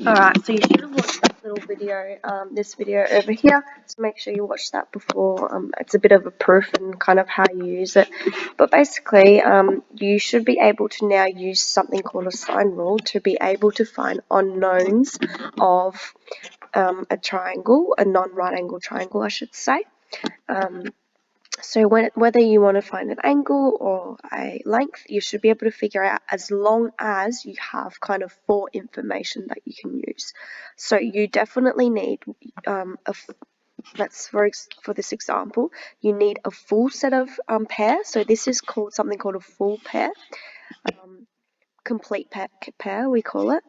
Alright, so you should have watched that little video, this video over here, so make sure you watch that before. It's a bit of a proof and kind of how you use it. But basically, you should be able to now use something called a sign rule to be able to find unknowns of a triangle, a non-right angle triangle, I should say. So whether you want to find an angle or a length, you should be able to figure out as long as you have kind of 4 information that you can use. So you definitely need, for this example, you need a full set of pairs. So this is called something called a full pair, complete pair we call it,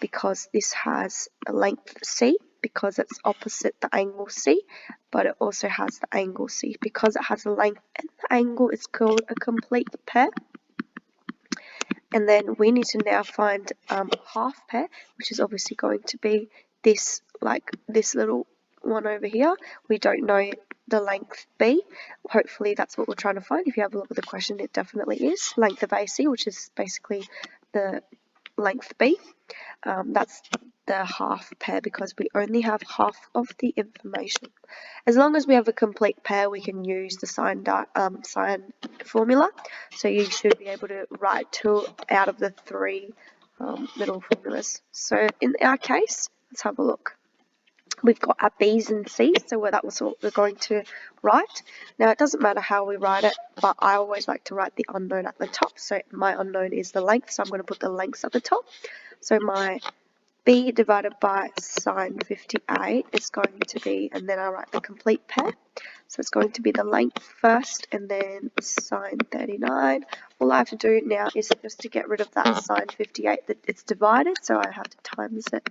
because this has a length C, because it's opposite the angle C, but it also has the angle C. Because it has a length and the angle, it's called a complete pair. And then we need to now find half pair, which is obviously going to be this, like this little one over here. We don't know the length B. Hopefully that's what we're trying to find. If you have a look at the question, it definitely is length of AC, which is basically the length B. That's the half pair, because we only have half of the information. As long as we have a complete pair, we can use the sign formula. So you should be able to write 2 out of the 3 little formulas. So in our case, let's have a look. We've got our B's and C's, so that was what we're going to write. Now, it doesn't matter how we write it, but I always like to write the unknown at the top. So my unknown is the length, so I'm going to put the lengths at the top. So my B divided by sine 58 is going to be, and then I write the complete pair. So it's going to be the length first, and then sine 39. All I have to do now is just to get rid of that sine 58 that it's divided, so I have to times it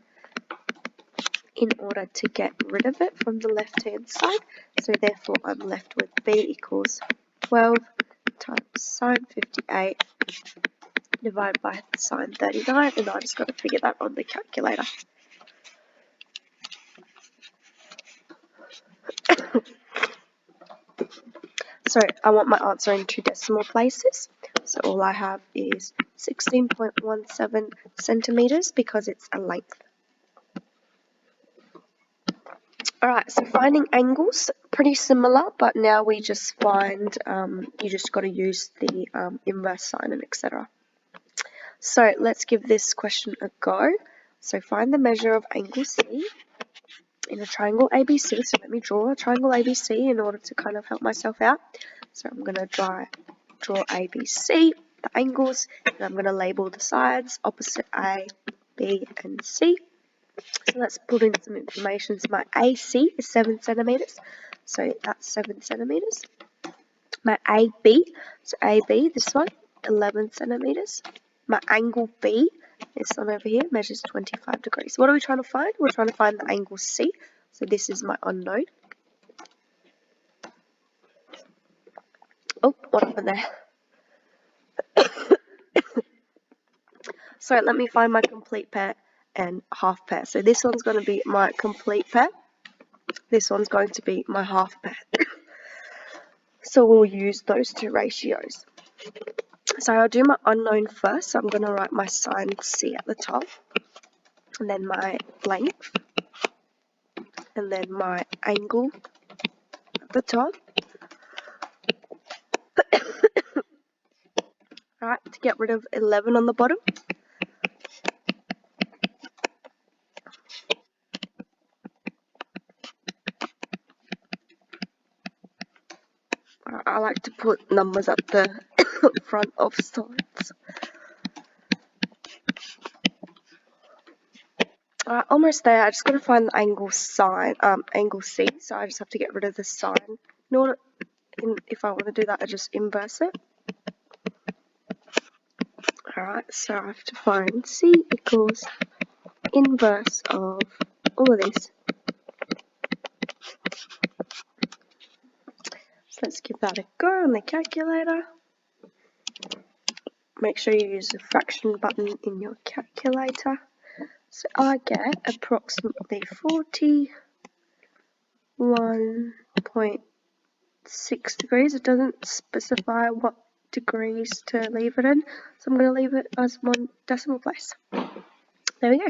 in order to get rid of it from the left-hand side. So therefore, I'm left with B equals 12 times sine 58 divided by sine 39, and I just got to figure that on the calculator. So I want my answer in 2 decimal places. So all I have is 16.17 centimeters because it's a length. Alright, so finding angles, pretty similar, but now we just find, you just got to use the inverse sine and etc. So let's give this question a go. So find the measure of angle C in a triangle ABC. So let me draw a triangle ABC in order to kind of help myself out. So I'm going to draw ABC, the angles, and I'm going to label the sides, opposite A, B, and C. So let's put in some information. So my AC is 7 centimeters, so that's 7 centimeters. My AB, so AB, this one, 11 centimeters. My angle B, this one over here, measures 25 degrees. What are we trying to find? We're trying to find the angle C. So this is my unknown. Oh, what happened there? So let me find my complete pair and half pair. So this one's going to be my complete pair. This one's going to be my half pair. So we'll use those 2 ratios. So I'll do my unknown first. So I'm going to write my sine C at the top, and then my length, and then my angle at the top. Alright, to get rid of 11 on the bottom. I like to put numbers at the front of sides. Alright, almost there. I just got to find the angle C. So I just have to get rid of the sine. If I want to do that, I just inverse it. Alright, so I have to find C equals inverse of all of this. So let's give that a go on the calculator. Make sure you use the fraction button in your calculator. So I get approximately 41.6 degrees. It doesn't specify what degrees to leave it in, so I'm going to leave it as 1 decimal place. There we go.